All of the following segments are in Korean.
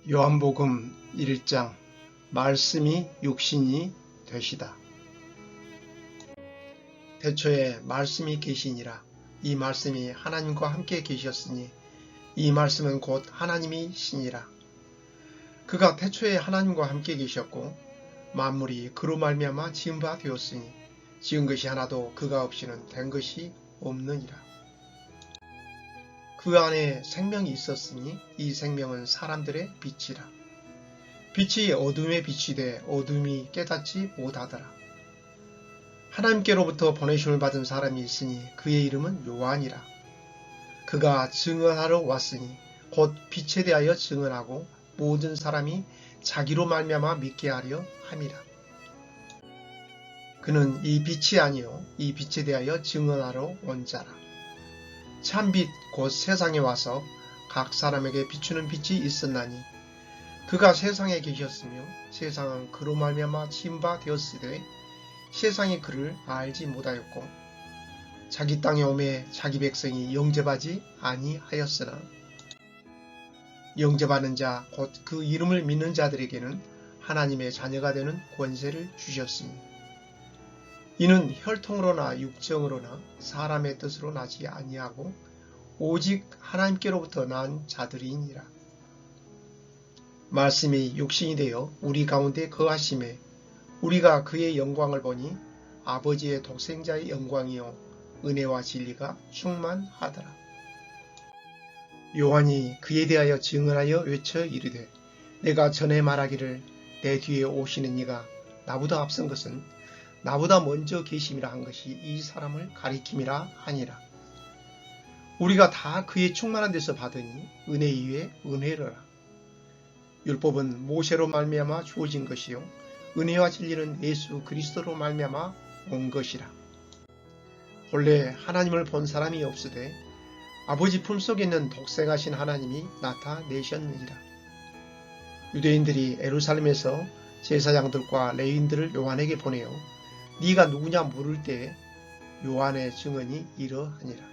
요한복음 1장 말씀이 육신이 되시다. 태초에 말씀이 계시니라. 이 말씀이 하나님과 함께 계셨으니 이 말씀은 곧 하나님이시니라. 그가 태초에 하나님과 함께 계셨고 만물이 그로 말미암아 지은 바 되었으니 지은 것이 하나도 그가 없이는 된 것이 없느니라. 그 안에 생명이 있었으니 이 생명은 사람들의 빛이라. 빛이 어둠에 비치되 어둠이 깨닫지 못하더라. 하나님께로부터 보내심을 받은 사람이 있으니 그의 이름은 요한이라. 그가 증언하러 왔으니 곧 빛에 대하여 증언하고 모든 사람이 자기로 말미암아 믿게 하려 함이라. 그는 이 빛이 아니요 이 빛에 대하여 증언하러 온 자라. 참빛 곧 세상에 와서 각 사람에게 비추는 빛이 있었나니 그가 세상에 계셨으며 세상은 그로 말미암아 지은 바 되었으되 세상이 그를 알지 못하였고 자기 땅에 오매 자기 백성이 영접하지 아니하였으나 영접하는 자 곧 그 이름을 믿는 자들에게는 하나님의 자녀가 되는 권세를 주셨으니 이는 혈통으로나 육정으로나 사람의 뜻으로 나지 아니하고 오직 하나님께로부터 난 자들이니라. 말씀이 육신이 되어 우리 가운데 거하심에 우리가 그의 영광을 보니 아버지의 독생자의 영광이요 은혜와 진리가 충만하더라. 요한이 그에 대하여 증언하여 외쳐 이르되 내가 전에 말하기를 내 뒤에 오시는 이가 나보다 앞선 것은 나보다 먼저 계심이라 한 것이 이 사람을 가리킴이라 하니라. 우리가 다 그의 충만한 데서 받으니 은혜 위에 은혜로라. 율법은 모세로 말미암아 주어진 것이요 은혜와 진리는 예수 그리스도로 말미암아 온 것이라. 본래 하나님을 본 사람이 없으되 아버지 품속에 있는 독생하신 하나님이 나타내셨느니라. 유대인들이 예루살렘에서 제사장들과 레위인들을 요한에게 보내어 네가 누구냐 물을 때에 요한의 증언이 이러하니라.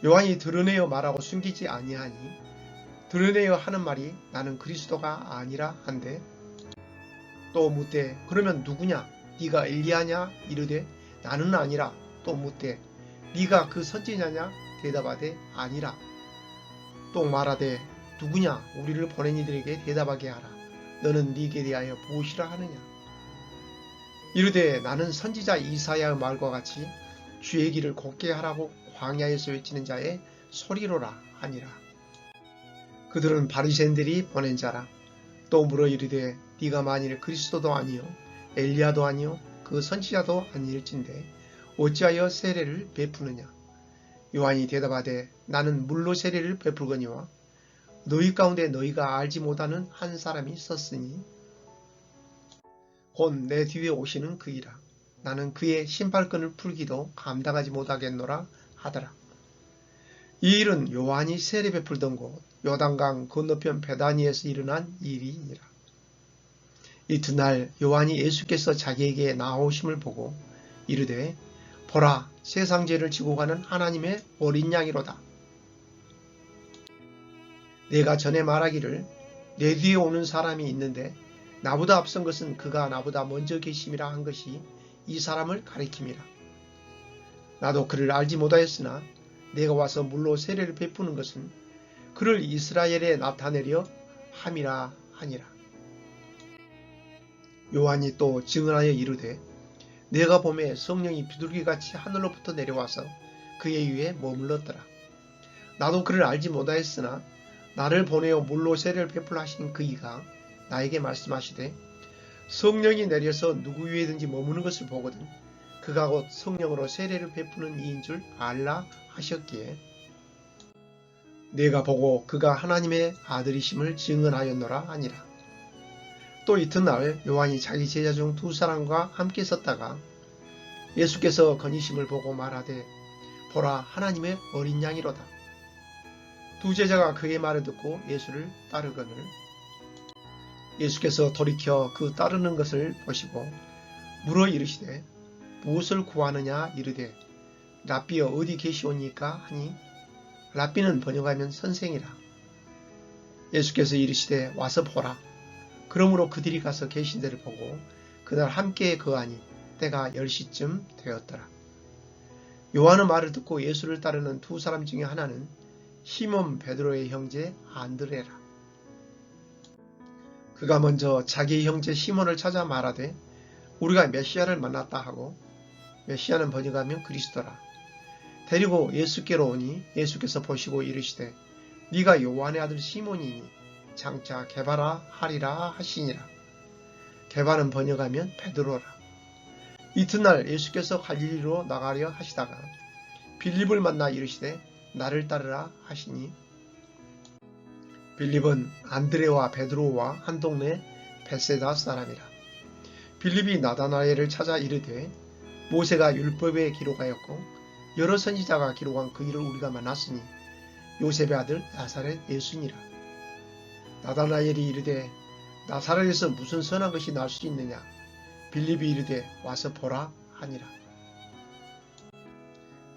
요한이 드러내어 말하고 숨기지 아니하니 드러내어 하는 말이 나는 그리스도가 아니라 한데 또 묻되 그러면 누구냐 네가 엘리야냐 이르되 나는 아니라 또 묻되 네가 그 선지자냐 대답하되 아니라 또 말하되 누구냐 우리를 보낸 이들에게 대답하게 하라 너는 네게 대하여 무엇이라 하느냐 이르되 나는 선지자 이사야의 말과 같이 주의 길을 곧게 하라고 광야에서 외치는 자의 소리로라 하니라. 그들은 바리새인들이 보낸 자라. 또 물어 이르되 네가 만일 그리스도도 아니요 엘리야도 아니요 그 선지자도 아닐진데 어찌하여 세례를 베푸느냐. 요한이 대답하되 나는 물로 세례를 베풀거니와 너희 가운데 너희가 알지 못하는 한 사람이 있었으니 곧 내 뒤에 오시는 그이라. 나는 그의 신발끈을 풀기도 감당하지 못하겠노라 하더라. 이 일은 요한이 세례 베풀던 곳 요단강 건너편 베다니에서 일어난 일이니라. 이튿날 요한이 예수께서 자기에게 나오심을 보고 이르되 보라 세상 죄를 지고 가는 하나님의 어린 양이로다. 내가 전에 말하기를 내 뒤에 오는 사람이 있는데 나보다 앞선 것은 그가 나보다 먼저 계심이라 한 것이 이 사람을 가리킴이라. 나도 그를 알지 못하였으나 내가 와서 물로 세례를 베푸는 것은 그를 이스라엘에 나타내려 함이라 하니라. 요한이 또 증언하여 이르되 내가 보매 성령이 비둘기같이 하늘로부터 내려와서 그의 위에 머물렀더라. 나도 그를 알지 못하였으나 나를 보내어 물로 세례를 베풀라 하신 그이가 나에게 말씀하시되 성령이 내려서 누구 위에든지 머무는 것을 보거든 그가 곧 성령으로 세례를 베푸는 이인 줄 알라 하셨기에 내가 보고 그가 하나님의 아들이심을 증언하였노라 하니라. 또 이튿날 요한이 자기 제자 중 두 사람과 함께 섰다가 예수께서 건이심을 보고 말하되 보라 하나님의 어린 양이로다. 두 제자가 그의 말을 듣고 예수를 따르거늘 예수께서 돌이켜 그 따르는 것을 보시고 물어 이르시되 무엇을 구하느냐 이르되 랍비여 어디 계시오니까 하니 랍비는 번역하면 선생이라. 예수께서 이르시되 와서 보라. 그러므로 그들이 가서 계신 데를 보고 그날 함께 거하니 때가 10시쯤 되었더라. 요한의 말을 듣고 예수를 따르는 두 사람 중에 하나는 시몬 베드로의 형제 안드레라. 그가 먼저 자기 형제 시몬을 찾아 말하되 우리가 메시아를 만났다 하고, 메시아는 번역하면 그리스도라. 데리고 예수께로 오니 예수께서 보시고 이르시되 네가 요한의 아들 시몬이니 장차 게바라 하리라 하시니라. 게바는 번역하면 베드로라. 이튿날 예수께서 갈릴리로 나가려 하시다가 빌립을 만나 이르시되 나를 따르라 하시니, 빌립은 안드레와 베드로와 한 동네 벳세다 사람이라. 빌립이 나다나엘을 찾아 이르되 모세가 율법에 기록하였고 여러 선지자가 기록한 그 일을 우리가 만났으니 요셉의 아들 나사렛 예수니라. 나다나엘이 이르되 나사렛에서 무슨 선한 것이 날 수 있느냐. 빌립이 이르되 와서 보라 하니라.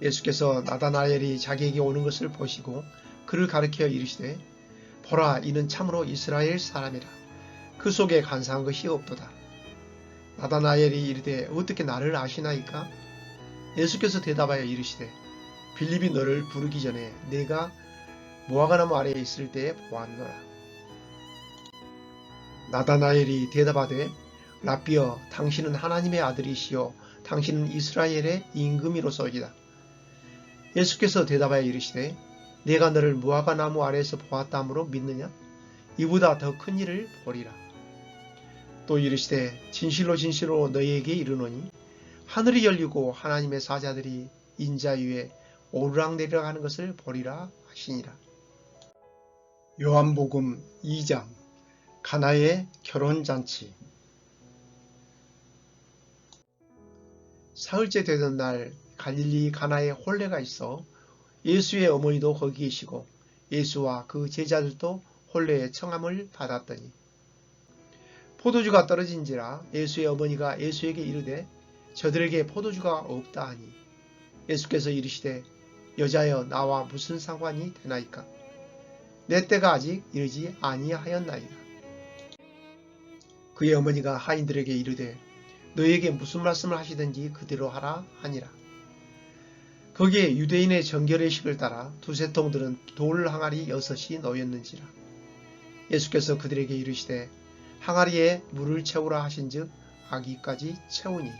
예수께서 나다나엘이 자기에게 오는 것을 보시고 그를 가리켜 이르시되 보라, 이는 참으로 이스라엘 사람이라. 그 속에 간사한 것이 없도다. 나다나엘이 이르되 어떻게 나를 아시나이까? 예수께서 대답하여 이르시되 빌립이 너를 부르기 전에 내가 무화과나무 아래에 있을 때에 보았노라. 나다나엘이 대답하되 라비여, 당신은 하나님의 아들이시요 당신은 이스라엘의 임금이로소이다. 예수께서 대답하여 이르시되 내가 너를 무화과나무 아래에서 보았다 함으로 믿느냐? 이보다 더 큰 일을 보리라. 또 이르시되 진실로 진실로 너희에게 이르노니 하늘이 열리고 하나님의 사자들이 인자 위에 오르락내리락 하는 것을 보리라 하시니라. 요한복음 2장. 가나의 결혼잔치. 사흘째 되던 날 갈릴리 가나에 혼례가 있어 예수의 어머니도 거기 계시고 예수와 그 제자들도 혼례의 청함을 받았더니 포도주가 떨어진지라 예수의 어머니가 예수에게 이르되 저들에게 포도주가 없다 하니 예수께서 이르시되 여자여, 나와 무슨 상관이 되나이까? 내 때가 아직 이르지 아니하였나이다. 그의 어머니가 하인들에게 이르되 너희에게 무슨 말씀을 하시든지 그대로 하라 하니라. 거기에 유대인의 정결의식을 따라 두세 통들은 돌 항아리 6이 놓였는지라. 예수께서 그들에게 이르시되 항아리에 물을 채우라 하신즉 아기까지 채우니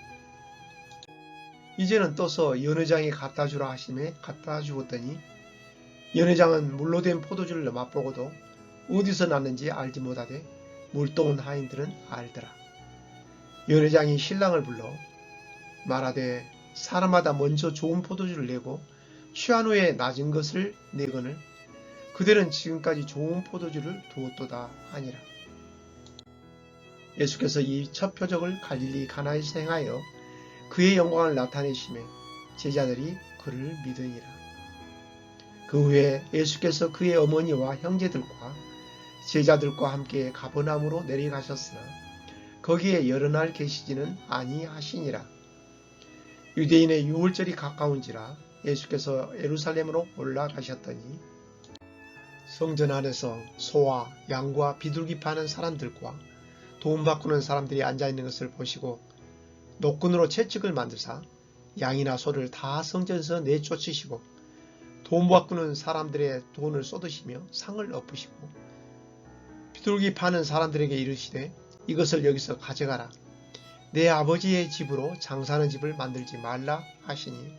이제는 떠서 연회장에 갖다 주라 하심에 갖다 주었더니 연회장은 물로 된 포도주를 맛보고도 어디서 났는지 알지 못하되 물동은 하인들은 알더라. 연회장이 신랑을 불러 말하되 사람마다 먼저 좋은 포도주를 내고 취한 후에 낮은 것을 내거늘 그들은 지금까지 좋은 포도주를 두었도다 하니라. 예수께서 이 첫 표적을 갈릴리 가나에서 행하여 그의 영광을 나타내심에 제자들이 그를 믿으니라. 그 후에 예수께서 그의 어머니와 형제들과 제자들과 함께 가버나움으로 내려가셨으나 거기에 여러 날 계시지는 아니하시니라. 유대인의 유월절이 가까운지라 예수께서 예루살렘으로 올라가셨더니 성전 안에서 소와 양과 비둘기 파는 사람들과 돈 바꾸는 사람들이 앉아있는 것을 보시고 노끈으로 채찍을 만드사 양이나 소를 다 성전에서 내쫓으시고 돈 바꾸는 사람들의 돈을 쏟으시며 상을 엎으시고 비둘기 파는 사람들에게 이르시되 이것을 여기서 가져가라. 내 아버지의 집으로 장사하는 집을 만들지 말라 하시니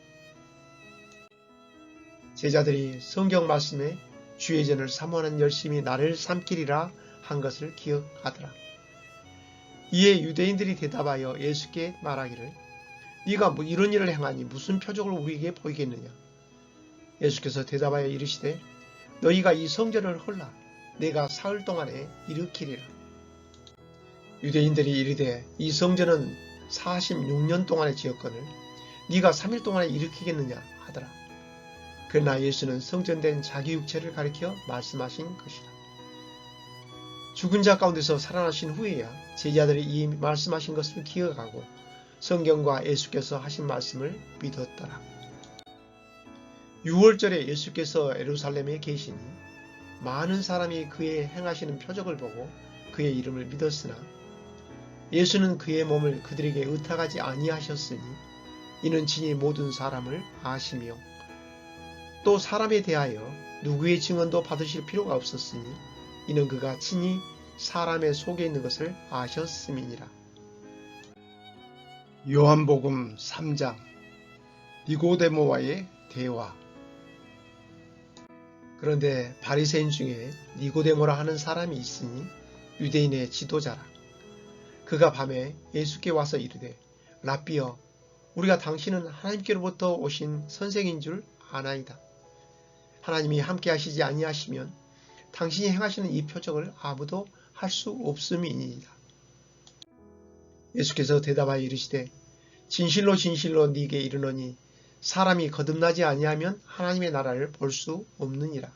제자들이 성경 말씀에 주의 전을 사모하는 열심히 나를 삼키리라 한 것을 기억하더라. 이에 유대인들이 대답하여 예수께 말하기를 네가 뭐 이런 일을 행하니 무슨 표적을 우리에게 보이겠느냐. 예수께서 대답하여 이르시되 너희가 이 성전을 헐라 내가 사흘 동안에 일으키리라. 유대인들이 이르되 이 성전은 46년 동안에 지었거늘 네가 3일 동안에 일으키겠느냐 하더라. 그러나 예수는 성전된 자기 육체를 가리켜 말씀하신 것이라. 죽은 자 가운데서 살아나신 후에야 제자들이 이 말씀하신 것을 기억하고 성경과 예수께서 하신 말씀을 믿었더라. 6월절에 예수께서 예루살렘에 계시니 많은 사람이 그의 행하시는 표적을 보고 그의 이름을 믿었으나 예수는 그의 몸을 그들에게 의탁하지 아니하셨으니 이는 친히 모든 사람을 아시며 또 사람에 대하여 누구의 증언도 받으실 필요가 없었으니 이는 그가 친히 사람의 속에 있는 것을 아셨음이니라. 요한복음 3장 니고데모와의 대화. 그런데 바리새인 중에 니고데모라 하는 사람이 있으니 유대인의 지도자라. 그가 밤에 예수께 와서 이르되 랍비여 우리가 당신은 하나님께로부터 오신 선생인 줄 아나이다. 하나님이 함께 하시지 아니하시면 당신이 행하시는 이 표적을 아무도 할 수 없음이니이다. 예수께서 대답하여 이르시되 진실로 진실로 네게 이르노니 사람이 거듭나지 아니하면 하나님의 나라를 볼 수 없느니라.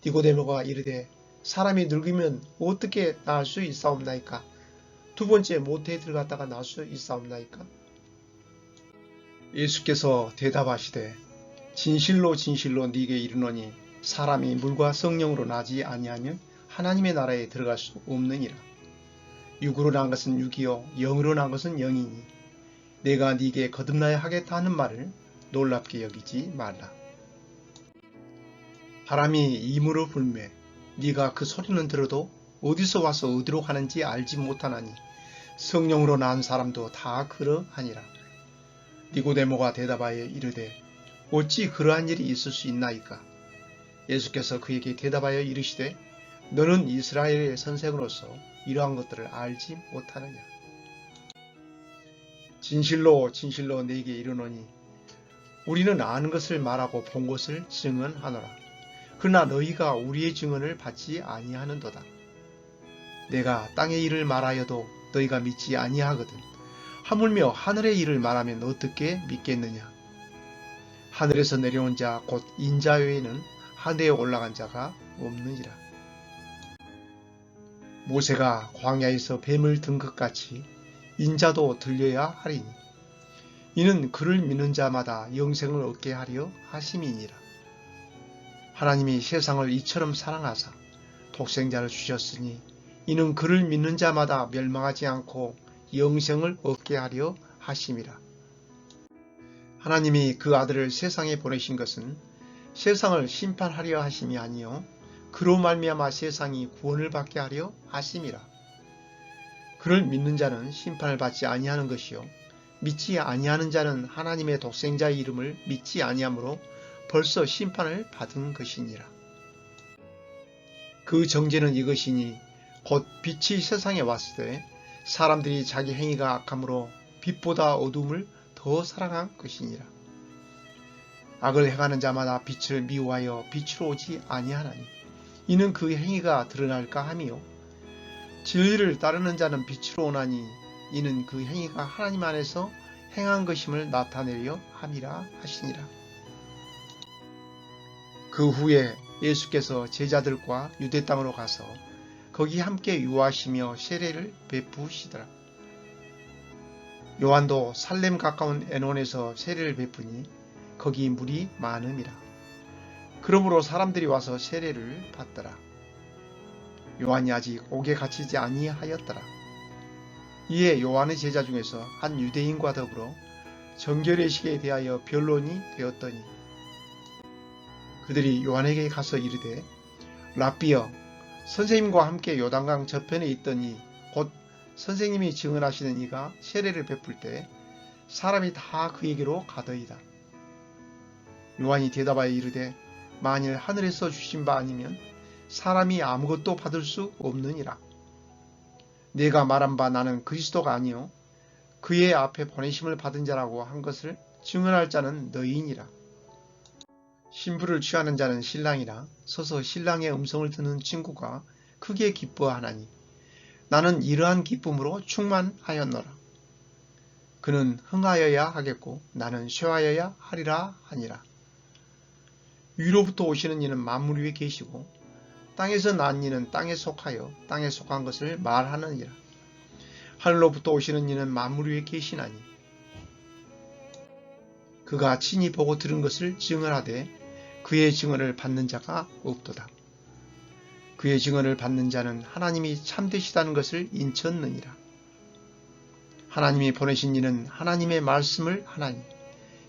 니고데모가 이르되 사람이 늙으면 어떻게 나을 수 있사옵나이까? 두 번째 모태에 들어갔다가 나올 수 있사옵나이까? 예수께서 대답하시되 진실로 진실로 네게 이르노니 사람이 물과 성령으로 나지 아니하면 하나님의 나라에 들어갈 수 없느니라. 육으로 난 것은 육이요 영으로 난 것은 영이니 내가 네게 거듭나야 하겠다 하는 말을 놀랍게 여기지 말라. 바람이 이무로 불매 네가 그 소리는 들어도 어디서 와서 어디로 가는지 알지 못하나니 성령으로 낳은 사람도 다 그러하니라. 니고데모가 대답하여 이르되 어찌 그러한 일이 있을 수 있나이까? 예수께서 그에게 대답하여 이르시되 너는 이스라엘의 선생으로서 이러한 것들을 알지 못하느냐? 진실로 진실로 네게 이르노니 우리는 아는 것을 말하고 본 것을 증언하노라. 그러나 너희가 우리의 증언을 받지 아니하는도다. 내가 땅의 일을 말하여도 너희가 믿지 아니하거든. 하물며 하늘의 일을 말하면 어떻게 믿겠느냐? 하늘에서 내려온 자 곧 인자 외에는 하늘에 올라간 자가 없느니라. 모세가 광야에서 뱀을 든 것 같이 인자도 들려야 하리니 이는 그를 믿는 자마다 영생을 얻게 하려 하심이니라. 하나님이 세상을 이처럼 사랑하사 독생자를 주셨으니 이는 그를 믿는 자마다 멸망하지 않고 영생을 얻게 하려 하심이라. 하나님이 그 아들을 세상에 보내신 것은 세상을 심판하려 하심이 아니요 그로 말미암아 세상이 구원을 받게 하려 하심이라. 그를 믿는 자는 심판을 받지 아니하는 것이요 믿지 아니하는 자는 하나님의 독생자의 이름을 믿지 아니하므로 벌써 심판을 받은 것이니라. 그 정죄는 이것이니 곧 빛이 세상에 왔을 때 사람들이 자기 행위가 악함으로 빛보다 어둠을 더 사랑한 것이니라. 악을 행하는 자마다 빛을 미워하여 빛으로 오지 아니하나니 이는 그 행위가 드러날까 하미요 진리를 따르는 자는 빛으로 오나니 이는 그 행위가 하나님 안에서 행한 것임을 나타내려 함이라 하시니라. 그 후에 예수께서 제자들과 유대 땅으로 가서 거기 함께 유하시며 세례를 베푸시더라. 요한도 살렘 가까운 에논에서 세례를 베푸니 거기 물이 많음이라. 그러므로 사람들이 와서 세례를 받더라. 요한이 아직 옥에 갇히지 아니하였더라. 이에 요한의 제자 중에서 한 유대인과 더불어 정결의식에 대하여 변론이 되었더니 그들이 요한에게 가서 이르되 랍비여 선생님과 함께 요단강 저편에 있더니 곧 선생님이 증언하시는 이가 세례를 베풀 때 사람이 다 그에게로 가더이다. 요한이 대답하여 이르되 만일 하늘에서 주신 바 아니면 사람이 아무것도 받을 수 없느니라. 내가 말한 바 나는 그리스도가 아니요 그의 앞에 보내심을 받은 자라고 한 것을 증언할 자는 너희니라. 신부를 취하는 자는 신랑이라. 서서 신랑의 음성을 듣는 친구가 크게 기뻐하나니 나는 이러한 기쁨으로 충만하였노라. 그는 흥하여야 하겠고 나는 쇠하여야 하리라 하니라. 위로부터 오시는 이는 만물 위에 계시고 땅에서 난 이는 땅에 속하여 땅에 속한 것을 말하느니라. 하늘로부터 오시는 이는 만물 위에 계시나니 그가 친히 보고 들은 것을 증언하되 그의 증언을 받는 자가 없도다. 그의 증언을 받는 자는 하나님이 참되시다는 것을 인쳤느니라. 하나님이 보내신 이는 하나님의 말씀을 하나니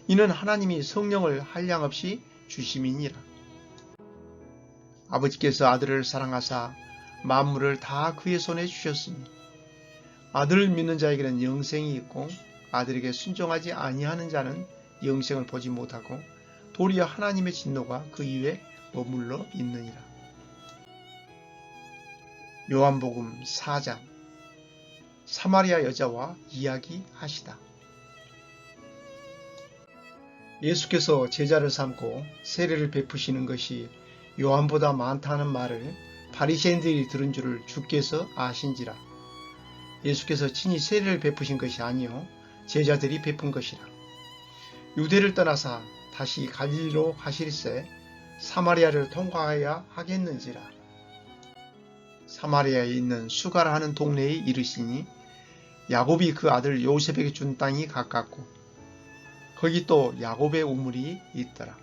이는 하나님이 성령을 한량없이 주심이니라. 아버지께서 아들을 사랑하사 만물을 다 그의 손에 주셨으니 아들을 믿는 자에게는 영생이 있고 아들에게 순종하지 아니하는 자는 영생을 보지 못하고 도리어 하나님의 진노가 그 위에 머물러 있느니라. 요한복음 4장 사마리아 여자와 이야기하시다. 예수께서 제자를 삼고 세례를 베푸시는 것이 요한보다 많다는 말을 바리새인들이 들은 줄을 주께서 아신지라. 예수께서 친히 세례를 베푸신 것이 아니요 제자들이 베푼 것이라. 유대를 떠나사 다시 갈릴리로 가실새 사마리아를 통과하여야 하겠는지라. 사마리아에 있는 수가라 하는 동네에 이르시니 야곱이 그 아들 요셉에게 준 땅이 가깝고 거기 또 야곱의 우물이 있더라.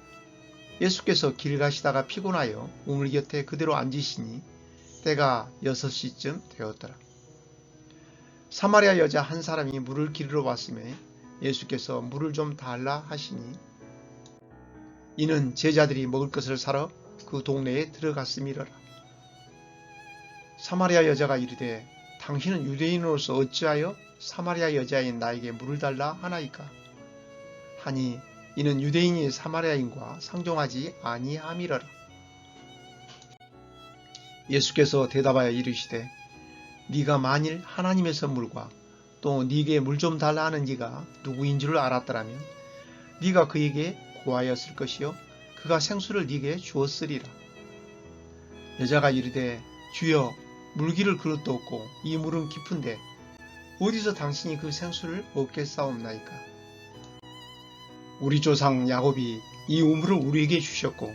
예수께서 길 가시다가 피곤하여 우물 곁에 그대로 앉으시니 때가 6시쯤 되었더라. 사마리아 여자 한 사람이 물을 기르러 왔음에 예수께서 물을 좀 달라 하시니 이는 제자들이 먹을 것을 사러 그 동네에 들어갔음이러라. 사마리아 여자가 이르되 당신은 유대인으로서 어찌하여 사마리아 여자인 나에게 물을 달라 하나이까 하니 이는 유대인이 사마리아인과 상종하지 아니함이러라. 예수께서 대답하여 이르시되 네가 만일 하나님의 선물과 또 네게 물 좀 달라 하는 이가 누구인 줄 알았더라면 네가 그에게 구하였을 것이요 그가 생수를 네게 주었으리라. 여자가 이르되 주여 물기를 그릇도 없고 이 물은 깊은데 어디서 당신이 그 생수를 얻겠사옵나이까. 우리 조상 야곱이 이 우물을 우리에게 주셨고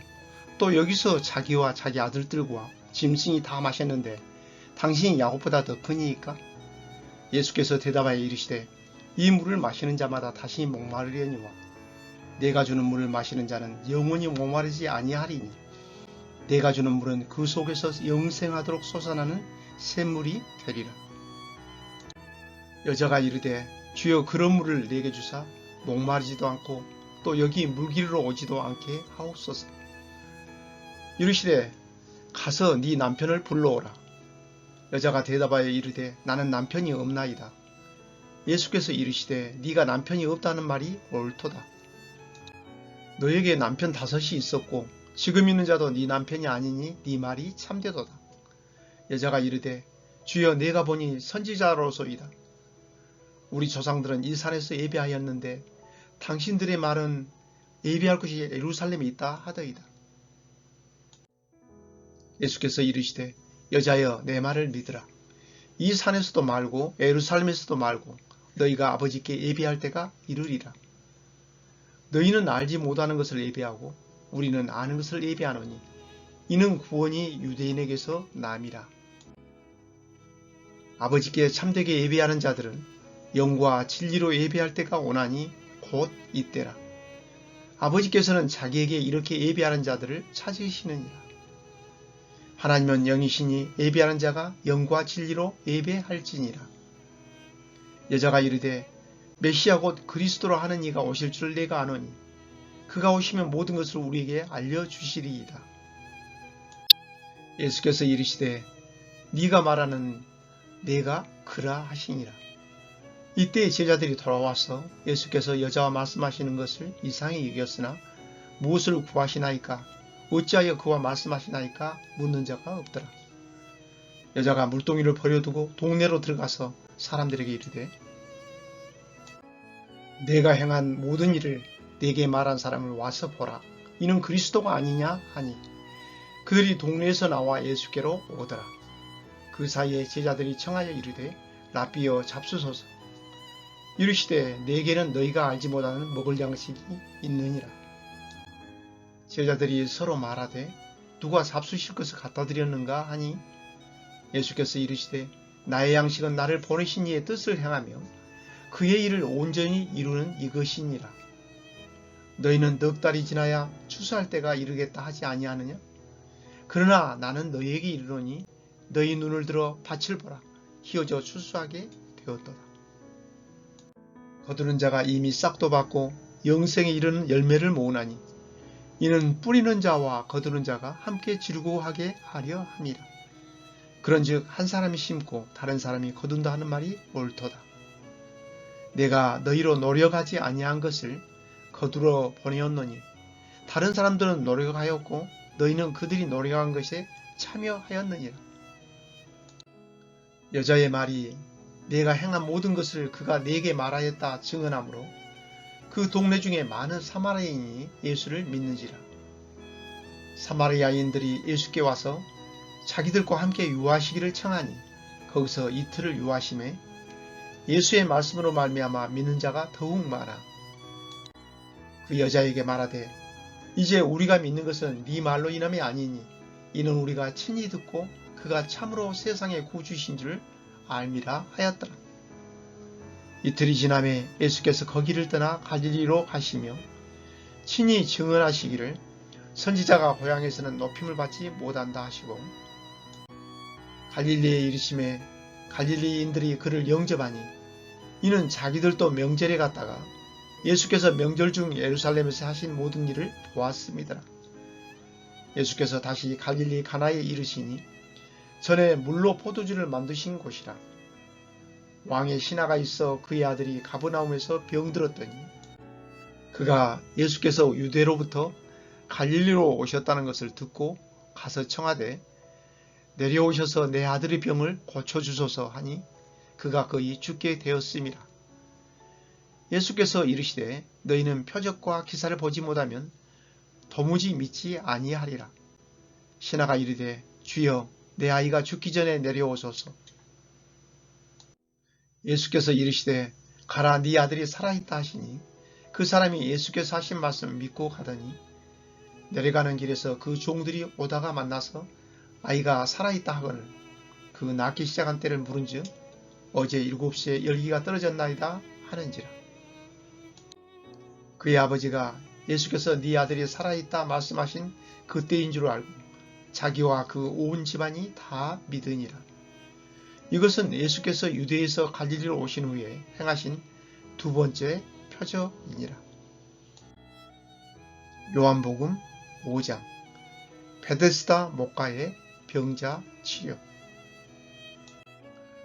또 여기서 자기와 자기 아들들과 짐승이 다 마셨는데 당신이 야곱보다 더 크니이까. 예수께서 대답하여 이르시되 이 물을 마시는 자마다 다시 목마르려니와 내가 주는 물을 마시는 자는 영원히 목마르지 아니하리니 내가 주는 물은 그 속에서 영생하도록 솟아나는 샘물이 되리라. 여자가 이르되 주여 그런 물을 내게 주사 목마르지도 않고 또 여기 물기르러 오지도 않게 하옵소서. 이르시되 가서 네 남편을 불러오라. 여자가 대답하여 이르되 나는 남편이 없나이다. 예수께서 이르시되 네가 남편이 없다는 말이 옳도다. 너에게 남편 5이 있었고 지금 있는 자도 네 남편이 아니니 네 말이 참되도다. 여자가 이르되 주여 내가 보니 선지자로소이다. 우리 조상들은 이 산에서 예배하였는데 당신들의 말은 예배할 곳이 예루살렘에 있다 하더이다. 예수께서 이르시되 여자여 내 말을 믿으라. 이 산에서도 말고 예루살렘에서도 말고 너희가 아버지께 예배할 때가 이르리라. 너희는 알지 못하는 것을 예배하고 우리는 아는 것을 예배하노니 이는 구원이 유대인에게서 남이라. 아버지께 참되게 예배하는 자들은 영과 진리로 예배할 때가 오나니 곧 이때라. 아버지께서는 자기에게 이렇게 예배하는 자들을 찾으시느니라. 하나님은 영이시니 예배하는 자가 영과 진리로 예배할지니라. 여자가 이르되 메시아 곧 그리스도로 하는 이가 오실 줄 내가 아노니 그가 오시면 모든 것을 우리에게 알려주시리이다. 예수께서 이르시되 네가 말하는 내가 그라 하시니라. 이때 제자들이 돌아와서 예수께서 여자와 말씀하시는 것을 이상히 여겼으나 무엇을 구하시나이까 어찌하여 그와 말씀하시나이까 묻는 자가 없더라. 여자가 물동이를 버려두고 동네로 들어가서 사람들에게 이르되 내가 행한 모든 일을 내게 말한 사람을 와서 보라. 이는 그리스도가 아니냐 하니 그들이 동네에서 나와 예수께로 오더라. 그 사이에 제자들이 청하여 이르되 라비여 잡수소서. 이르시되 내게는 너희가 알지 못하는 먹을 양식이 있느니라. 제자들이 서로 말하되 누가 잡수실 것을 갖다 드렸는가 하니 예수께서 이르시되 나의 양식은 나를 보내신 이의 뜻을 행하며 그의 일을 온전히 이루는 이것이니라. 너희는 넉 달이 지나야 추수할 때가 이르겠다 하지 아니하느냐? 그러나 나는 너희에게 이르노니 너희 눈을 들어 밭을 보라. 휘어져 추수하게 되었도다. 거두는 자가 이미 싹도 받고 영생에 이르는 열매를 모으나니 이는 뿌리는 자와 거두는 자가 함께 즐거워하게 하려 함이라. 그런즉 한 사람이 심고 다른 사람이 거둔다 하는 말이 옳도다. 내가 너희로 노력하지 아니한 것을 거두러 보내었노니 다른 사람들은 노력하였고 너희는 그들이 노력한 것에 참여하였느니라. 여자의 말이 내가 행한 모든 것을 그가 내게 말하였다 증언하므로 그 동네 중에 많은 사마리아인이 예수를 믿는지라. 사마리아인들이 예수께 와서 자기들과 함께 유하시기를 청하니 거기서 이틀을 유하심에 예수의 말씀으로 말미암아 믿는 자가 더욱 많아. 그 여자에게 말하되 이제 우리가 믿는 것은 네 말로 인함이 아니니 이는 우리가 친히 듣고 그가 참으로 세상의 구주이신 줄 알미라 하였더라. 이틀이 지남에 예수께서 거기를 떠나 갈릴리로 가시며 친히 증언하시기를 선지자가 고향에서는 높임을 받지 못한다 하시고 갈릴리에 이르심에 갈릴리인들이 그를 영접하니 이는 자기들도 명절에 갔다가 예수께서 명절 중 예루살렘에서 하신 모든 일을 보았습니다. 예수께서 다시 갈릴리 가나에 이르시니 전에 물로 포도주를 만드신 곳이라. 왕의 신하가 있어 그의 아들이 가버나움에서 병들었더니 그가 예수께서 유대로부터 갈릴리로 오셨다는 것을 듣고 가서 청하되 내려오셔서 내 아들의 병을 고쳐주소서 하니 그가 거의 죽게 되었습니다. 예수께서 이르시되 너희는 표적과 기사를 보지 못하면 도무지 믿지 아니하리라. 신하가 이르되 주여 내 아이가 죽기 전에 내려오소서. 예수께서 이르시되 가라 네 아들이 살아있다 하시니 그 사람이 예수께서 하신 말씀을 믿고 가더니 내려가는 길에서 그 종들이 오다가 만나서 아이가 살아있다 하거늘 그 낳기 시작한 때를 물은즉 어제 7시에 열기가 떨어졌나이다 하는지라. 그의 아버지가 예수께서 네 아들이 살아있다 말씀하신 그때인 줄 알고 자기와 그 온 집안이 다 믿으니라. 이것은 예수께서 유대에서 갈릴리로 오신 후에 행하신 두 번째 표적이니라. 요한복음 5장 베데스다 목가의 병자 치료.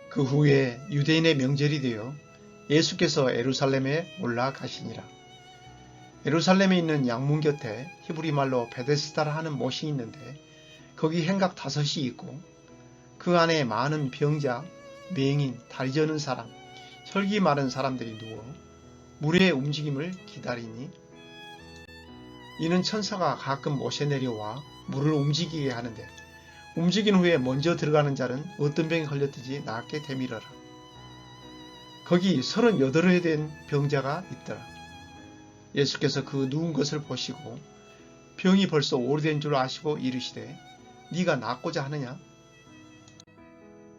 그 후에 유대인의 명절이 되어 예수께서 예루살렘에 올라가시니라. 예루살렘에 있는 양문 곁에 히브리 말로 베데스다라 하는 못이 있는데 거기 행각 5이 있고 그 안에 많은 병자, 맹인, 다리 저는 사람, 혈기 마른 사람들이 누워 물의 움직임을 기다리니 이는 천사가 가끔 못에 내려와 물을 움직이게 하는데 움직인 후에 먼저 들어가는 자는 어떤 병에 걸렸든지 낫게 되밀어라. 거기 38에 된 병자가 있더라. 예수께서 그 누운 것을 보시고 병이 벌써 오래된 줄 아시고 이르시되 네가 낫고자 하느냐?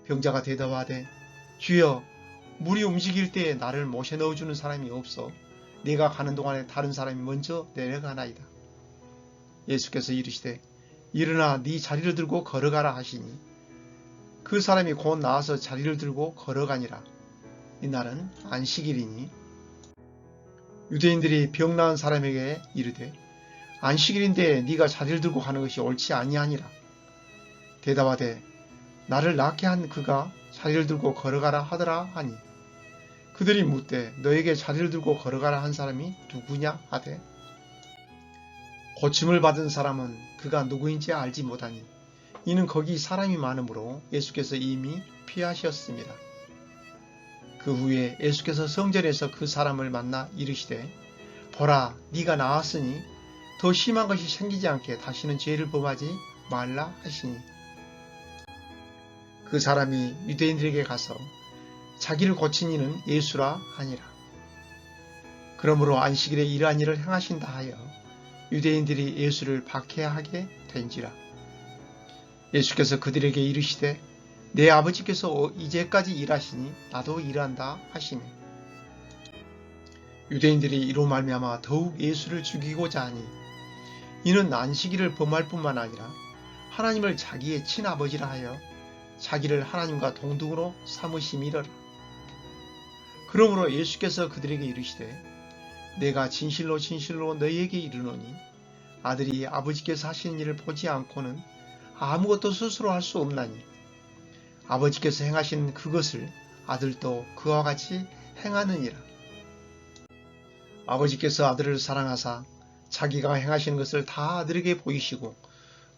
병자가 대답하되 주여 물이 움직일 때에 나를 못에 넣어주는 사람이 없어 내가 가는 동안에 다른 사람이 먼저 내려가나이다. 예수께서 이르시되 일어나 네 자리를 들고 걸어가라 하시니 그 사람이 곧 나와서 자리를 들고 걸어가니라. 이날은 안식일이니 유대인들이 병 나은 사람에게 이르되 안식일인데 네가 자리를 들고 가는 것이 옳지 아니하니라. 대답하되 나를 낫게 한 그가 자리를 들고 걸어가라 하더라 하니 그들이 묻되 너에게 자리를 들고 걸어가라 한 사람이 누구냐 하되 고침을 받은 사람은 그가 누구인지 알지 못하니 이는 거기 사람이 많으므로 예수께서 이미 피하셨습니다. 그 후에 예수께서 성전에서 그 사람을 만나 이르시되 보라 네가 나았으니 더 심한 것이 생기지 않게 다시는 죄를 범하지 말라 하시니 그 사람이 유대인들에게 가서 자기를 고친 이는 예수라 하니라. 그러므로 안식일에 이러한 일을 행하신다 하여 유대인들이 예수를 박해하게 된지라. 예수께서 그들에게 이르시되 내 아버지께서 이제까지 일하시니 나도 일한다 하시니 유대인들이 이로 말미암아 더욱 예수를 죽이고자 하니 이는 안식일을 범할 뿐만 아니라 하나님을 자기의 친아버지라 하여 자기를 하나님과 동등으로 삼으심이러라. 그러므로 예수께서 그들에게 이르시되 내가 진실로 진실로 너희에게 이르노니 아들이 아버지께서 하시는 일을 보지 않고는 아무것도 스스로 할 수 없나니 아버지께서 행하신 그것을 아들도 그와 같이 행하느니라. 아버지께서 아들을 사랑하사 자기가 행하시는 것을 다 아들에게 보이시고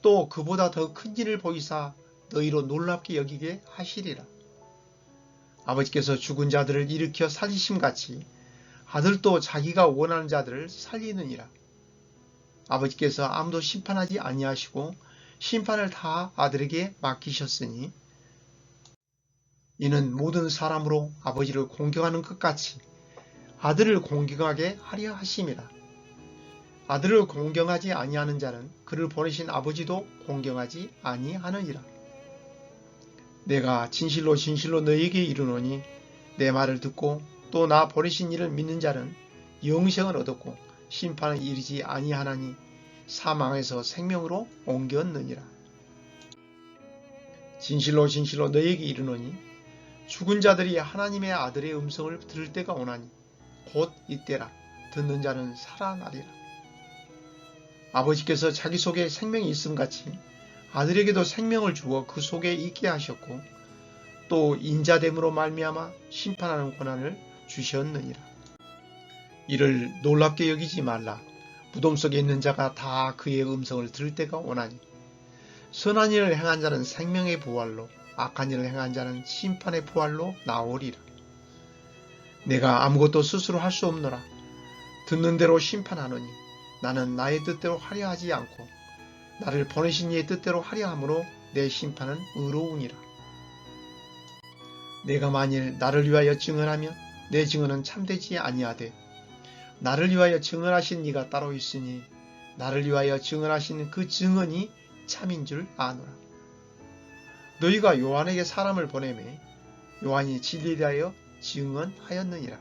또 그보다 더 큰 일을 보이사 너희로 놀랍게 여기게 하시리라. 아버지께서 죽은 자들을 일으켜 살리심같이 아들도 자기가 원하는 자들을 살리느니라. 아버지께서 아무도 심판하지 아니하시고 심판을 다 아들에게 맡기셨으니 이는 모든 사람으로 아버지를 공경하는 것 같이 아들을 공경하게 하려 하심이라. 아들을 공경하지 아니하는 자는 그를 보내신 아버지도 공경하지 아니하느니라. 내가 진실로 진실로 너희에게 이르노니 내 말을 듣고 또 나 보내신 이를 믿는 자는 영생을 얻었고 심판을 이르지 아니하나니 사망에서 생명으로 옮겼느니라. 진실로 진실로 너희에게 이르노니 죽은 자들이 하나님의 아들의 음성을 들을 때가 오나니 곧 이때라. 듣는 자는 살아나리라. 아버지께서 자기 속에 생명이 있음같이 아들에게도 생명을 주어 그 속에 있게 하셨고 또 인자됨으로 말미암아 심판하는 권한을 주셨느니라. 이를 놀랍게 여기지 말라. 무덤 속에 있는 자가 다 그의 음성을 들을 때가 오나니 선한 일을 행한 자는 생명의 부활로 악한 일을 행한 자는 심판의 부활로 나오리라. 내가 아무것도 스스로 할 수 없노라. 듣는 대로 심판하노니 나는 나의 뜻대로 하려 하지 않고 나를 보내신 이의 뜻대로 하려 함으로 내 심판은 의로우니라. 내가 만일 나를 위하여 증언하면 내 증언은 참되지 아니하되 나를 위하여 증언하신 이가 따로 있으니 나를 위하여 증언하신 그 증언이 참인 줄 아노라. 너희가 요한에게 사람을 보내매 요한이 진리에 대하여 증언하였느니라.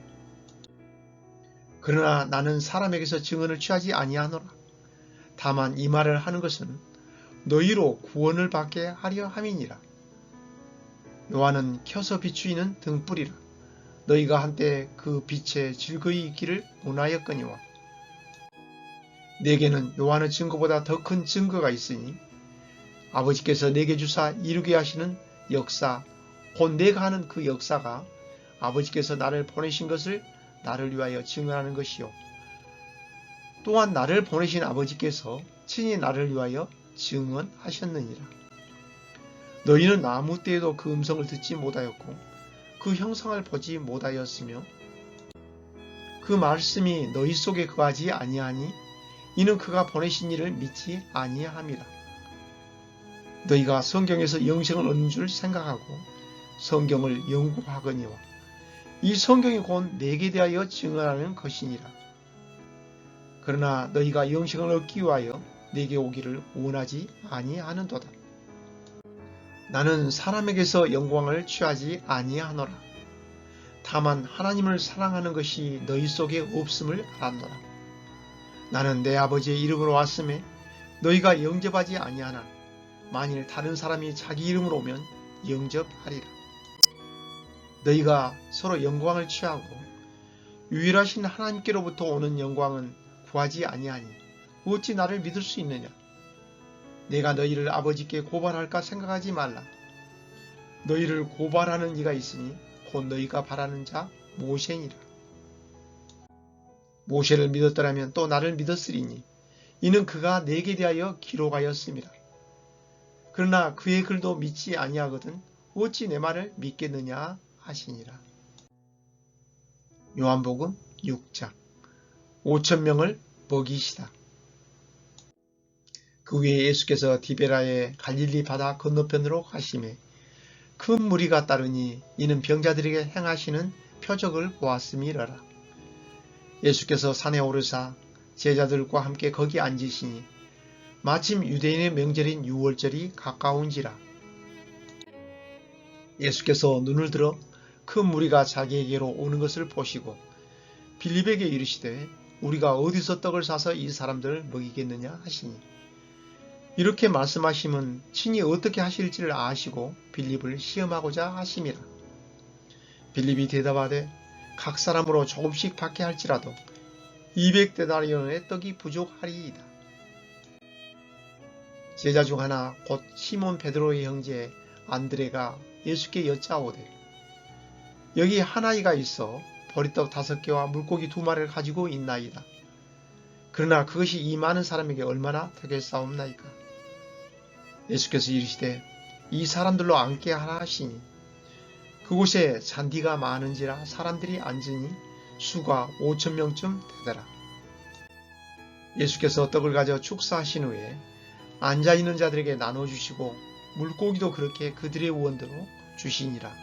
그러나 나는 사람에게서 증언을 취하지 아니하노라. 다만 이 말을 하는 것은 너희로 구원을 받게 하려 함이니라. 요한은 켜서 비추이는 등불이라. 너희가 한때 그 빛에 즐거이 있기를 원하였거니와 내게는 요한의 증거보다 더 큰 증거가 있으니 아버지께서 내게 주사 이루게 하시는 역사 곧 내가 하는 그 역사가 아버지께서 나를 보내신 것을 나를 위하여 증언하는 것이요 또한 나를 보내신 아버지께서 친히 나를 위하여 증언하셨느니라. 너희는 아무 때에도 그 음성을 듣지 못하였고 그 형상을 보지 못하였으며 그 말씀이 너희 속에 거하지 아니하니 이는 그가 보내신 이를 믿지 아니함이라. 너희가 성경에서 영생을 얻는 줄 생각하고 성경을 연구하거니와 이 성경이 곧 내게 대하여 증언하는 것이니라. 그러나 너희가 영생을 얻기 위하여 내게 오기를 원하지 아니하는도다. 나는 사람에게서 영광을 취하지 아니하노라. 다만 하나님을 사랑하는 것이 너희 속에 없음을 알았노라. 나는 내 아버지의 이름으로 왔음에 너희가 영접하지 아니하나 만일 다른 사람이 자기 이름으로 오면 영접하리라. 너희가 서로 영광을 취하고 유일하신 하나님께로부터 오는 영광은 구하지 아니하니 어찌 나를 믿을 수 있느냐. 내가 너희를 아버지께 고발할까 생각하지 말라. 너희를 고발하는 이가 있으니 곧 너희가 바라는 자 모세니라. 모세를 믿었더라면 또 나를 믿었으리니 이는 그가 내게 대하여 기록하였습니다. 그러나 그의 글도 믿지 아니하거든 어찌 내 말을 믿겠느냐 하시니라. 요한복음 6장 5,000명을 먹이시다. 그 후에 예수께서 디베라의 갈릴리 바다 건너편으로 가시매 큰 무리가 따르니 이는 병자들에게 행하시는 표적을 보았음이러라. 예수께서 산에 오르사 제자들과 함께 거기 앉으시니 마침 유대인의 명절인 유월절이 가까운지라. 예수께서 눈을 들어 큰 무리가 자기에게로 오는 것을 보시고 빌립에게 이르시되 우리가 어디서 떡을 사서 이 사람들을 먹이겠느냐 하시니 이렇게 말씀하심은 친히 어떻게 하실지를 아시고 빌립을 시험하고자 하심이라. 빌립이 대답하되 각 사람으로 조금씩 받게 할지라도 200데나리온의 떡이 부족하리이다. 제자 중 하나 곧 시몬 베드로의 형제 안드레가 예수께 여짜오되 여기 한 아이가 있어 보리떡 5개와 물고기 2마리를 가지고 있나이다. 그러나 그것이 이 많은 사람에게 얼마나 되겠사옵나이까. 예수께서 이르시되 이 사람들로 앉게 하라 하시니 그곳에 잔디가 많은지라 사람들이 앉으니 수가 5,000명쯤 되더라. 예수께서 떡을 가져 축사하신 후에 앉아있는 자들에게 나눠주시고 물고기도 그렇게 그들의 원대로 주시니라.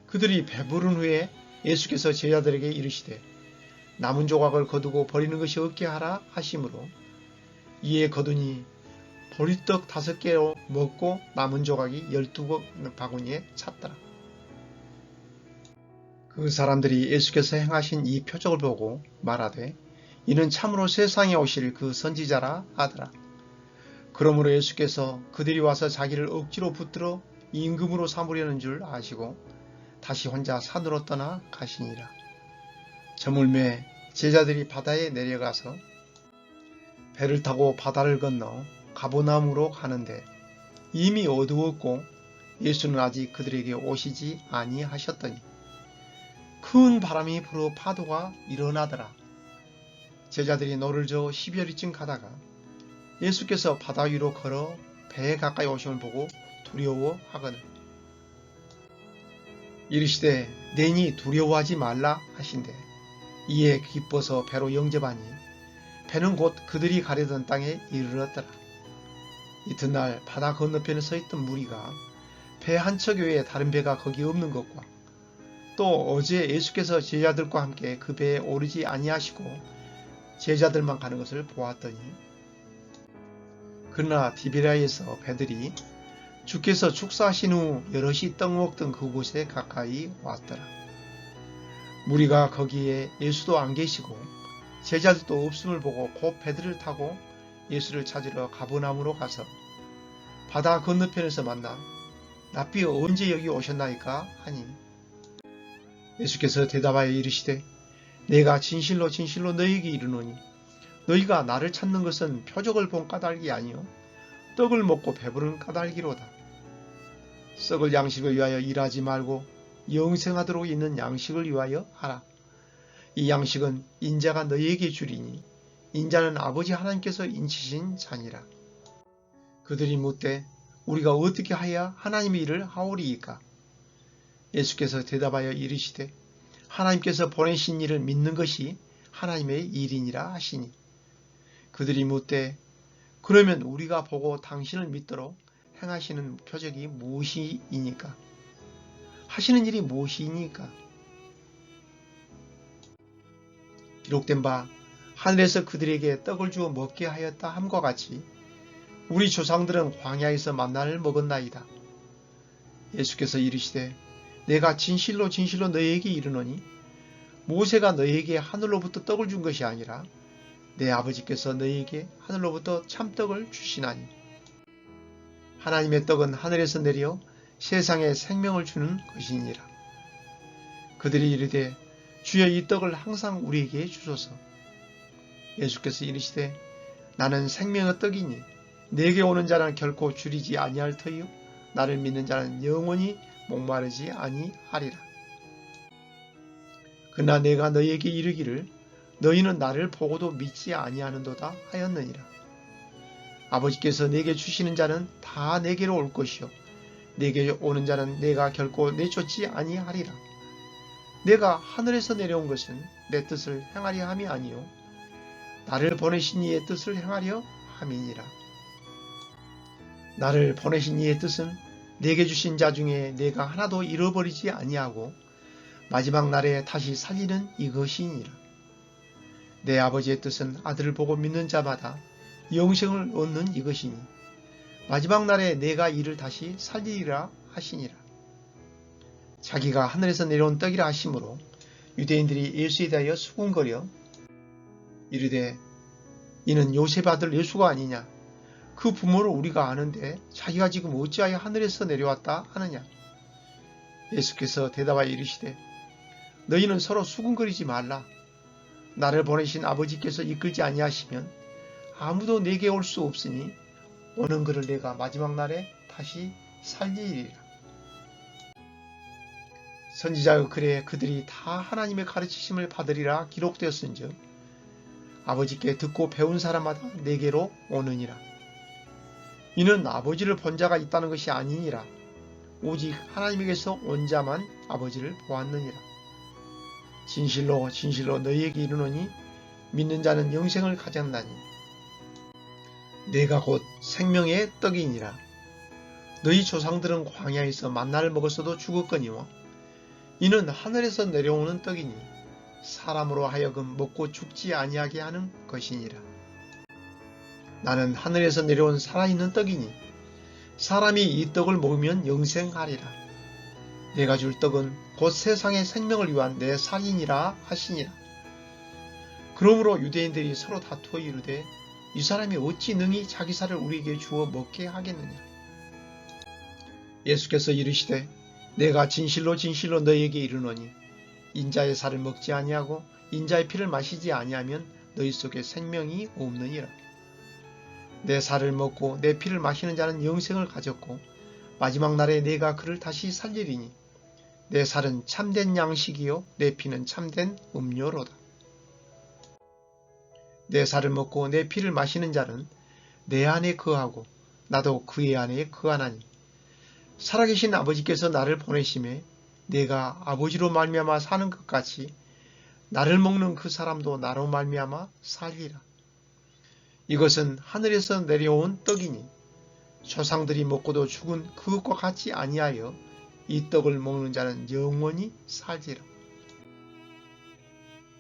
그들이 배부른 후에 예수께서 제자들에게 이르시되 남은 조각을 거두고 버리는 것이 없게 하라 하시므로 이에 거두니 보리떡 5개로 먹고 남은 조각이 12바구니에 찼더라. 그 사람들이 예수께서 행하신 이 표적을 보고 말하되 이는 참으로 세상에 오실 그 선지자라 하더라. 그러므로 예수께서 그들이 와서 자기를 억지로 붙들어 임금으로 삼으려는 줄 아시고 다시 혼자 산으로 떠나 가시니라. 저물매 제자들이 바다에 내려가서 배를 타고 바다를 건너 가버나움으로 가는데 이미 어두웠고 예수는 아직 그들에게 오시지 아니하셨더니 큰 바람이 불어 파도가 일어나더라. 제자들이 노를 저어 10여리쯤 가다가 예수께서 바다 위로 걸어 배에 가까이 오심을 보고 두려워하거늘 이르시되 내니 두려워하지 말라 하신대 이에 기뻐서 배로 영접하니 배는 곧 그들이 가려던 땅에 이르렀더라. 이튿날 바다 건너편에 서 있던 무리가 배 한 척 외에 다른 배가 거기 없는 것과 또 어제 예수께서 제자들과 함께 그 배에 오르지 아니하시고 제자들만 가는 것을 보았더니 그러나 디베랴에서 배들이 주께서 축사하신 후 여럿이 떡 먹던 그곳에 가까이 왔더라. 무리가 거기에 예수도 안 계시고 제자들도 없음을 보고 곧 배들을 타고 예수를 찾으러 가버나움으로 가서 바다 건너편에서 만나 랍비 언제 여기 오셨나이까 하니 예수께서 대답하여 이르시되 내가 진실로 진실로 너희에게 이르노니 너희가 나를 찾는 것은 표적을 본 까닭이 아니요 떡을 먹고 배부른 까닭이로다. 썩을 양식을 위하여 일하지 말고 영생하도록 있는 양식을 위하여 하라. 이 양식은 인자가 너희에게 주리니 인자는 아버지 하나님께서 인치신 자니라. 그들이 묻되 우리가 어떻게 하여야 하나님의 일을 하오리이까? 예수께서 대답하여 이르시되 하나님께서 보내신 일을 믿는 것이 하나님의 일이니라 하시니 그들이 묻되 그러면 우리가 보고 당신을 믿도록 행하시는 표적이 무엇이니까? 하시는 일이 무엇이니까? 기록된 바 하늘에서 그들에게 떡을 주어 먹게 하였다 함과 같이 우리 조상들은 광야에서 만나를 먹었나이다. 예수께서 이르시되 내가 진실로 진실로 너희에게 이르노니 모세가 너희에게 하늘로부터 떡을 준 것이 아니라 내 아버지께서 너희에게 하늘로부터 참떡을 주시나니 하나님의 떡은 하늘에서 내려 세상에 생명을 주는 것이니라. 그들이 이르되 주여 이 떡을 항상 우리에게 주소서. 예수께서 이르시되 나는 생명의 떡이니 내게 오는 자는 결코 줄이지 아니할 터이요 나를 믿는 자는 영원히 목마르지 아니하리라. 그러나 내가 너희에게 이르기를 너희는 나를 보고도 믿지 아니하는도다 하였느니라. 아버지께서 내게 주시는 자는 다 내게로 올 것이요 내게 오는 자는 내가 결코 내쫓지 아니하리라. 내가 하늘에서 내려온 것은 내 뜻을 행하려 함이 아니요 나를 보내신 이의 뜻을 행하려 함이니라. 나를 보내신 이의 뜻은 내게 주신 자 중에 내가 하나도 잃어버리지 아니하고 마지막 날에 다시 살리는 이것이니라. 내 아버지의 뜻은 아들을 보고 믿는 자마다 영생을 얻는 이것이니 마지막 날에 내가 이를 다시 살리리라 하시니라. 자기가 하늘에서 내려온 떡이라 하심으로 유대인들이 예수에 대하여 수군거려 이르되 이는 요셉 아들 예수가 아니냐? 그 부모를 우리가 아는데 자기가 지금 어찌하여 하늘에서 내려왔다 하느냐. 예수께서 대답하여 이르시되 너희는 서로 수군거리지 말라. 나를 보내신 아버지께서 이끌지 아니하시면 아무도 내게 올 수 없으니 오는 그를 내가 마지막 날에 다시 살리리라. 선지자의 글에 그들이 다 하나님의 가르치심을 받으리라 기록되었은즉 아버지께 듣고 배운 사람마다 내게로 오느니라. 이는 아버지를 본 자가 있다는 것이 아니니라. 오직 하나님에게서 온 자만 아버지를 보았느니라. 진실로 진실로 너희에게 이르노니 믿는 자는 영생을 가졌나니 내가 곧 생명의 떡이니라. 너희 조상들은 광야에서 만나를 먹었어도 죽었거니와 이는 하늘에서 내려오는 떡이니 사람으로 하여금 먹고 죽지 아니하게 하는 것이니라. 나는 하늘에서 내려온 살아있는 떡이니 사람이 이 떡을 먹으면 영생하리라. 내가 줄 떡은 곧 세상의 생명을 위한 내 살이니라 하시니라. 그러므로 유대인들이 서로 다투어 이르되 이 사람이 어찌 능히 자기 살을 우리에게 주어 먹게 하겠느냐. 예수께서 이르시되 내가 진실로 진실로 너희에게 이르노니 인자의 살을 먹지 아니하고 인자의 피를 마시지 아니하면 너희 속에 생명이 없느니라. 내 살을 먹고 내 피를 마시는 자는 영생을 가졌고 마지막 날에 내가 그를 다시 살리리니 내 살은 참된 양식이요 내 피는 참된 음료로다. 내 살을 먹고 내 피를 마시는 자는 내 안에 거하고 나도 그의 안에 거하나니 살아계신 아버지께서 나를 보내심에 내가 아버지로 말미암아 사는 것 같이 나를 먹는 그 사람도 나로 말미암아 살리라. 이것은 하늘에서 내려온 떡이니 조상들이 먹고도 죽은 그것과 같이 아니하여 이 떡을 먹는 자는 영원히 살리라.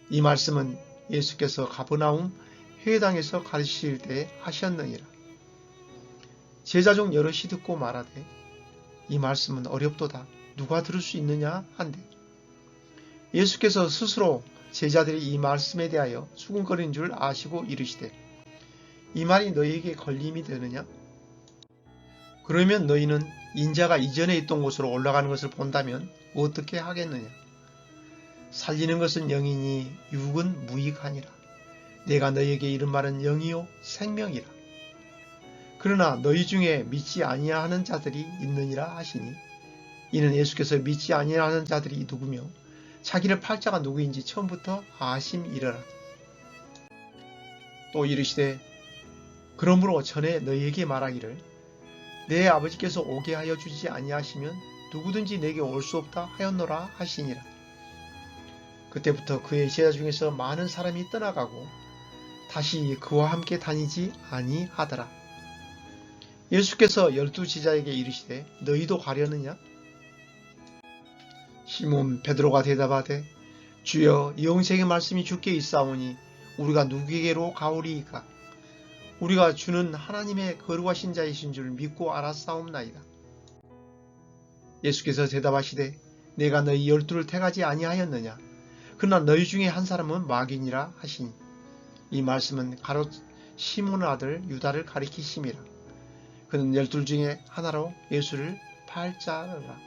이 말씀은 예수께서 가버나움 회당에서 가르치실 때 하셨느니라. 제자 중 여럿이 듣고 말하되 이 말씀은 어렵도다. 누가 들을 수 있느냐 한데 예수께서 스스로 제자들이 이 말씀에 대하여 수군거리는 줄 아시고 이르시되 이 말이 너희에게 걸림이 되느냐? 그러면 너희는 인자가 이전에 있던 곳으로 올라가는 것을 본다면 어떻게 하겠느냐? 살리는 것은 영이니 육은 무익하니라. 내가 너희에게 이른 말은 영이요 생명이라. 그러나 너희 중에 믿지 아니하는 자들이 있느니라 하시니 이는 예수께서 믿지 아니하는 자들이 누구며 자기를 팔 자가 누구인지 처음부터 아심이러라. 또 이르시되 그러므로 전에 너희에게 말하기를 내 아버지께서 오게 하여 주지 아니하시면 누구든지 내게 올 수 없다 하였노라 하시니라. 그때부터 그의 제자 중에서 많은 사람이 떠나가고 다시 그와 함께 다니지 아니하더라. 예수께서 12 제자에게 이르시되 너희도 가려느냐? 시몬 베드로가 대답하되 주여 영생의 말씀이 주께 있사오니 우리가 누구에게로 가오리이까? 우리가 주는 하나님의 거룩하신 자이신 줄 믿고 알았사옵나이다. 예수께서 대답하시되 내가 너희 12를 택하지 아니하였느냐? 그러나 너희 중에 한 사람은 마귀니라 하시니 이 말씀은 가롯 시몬의 아들 유다를 가리키심이라. 그는 12 중에 하나로 예수를 팔자라.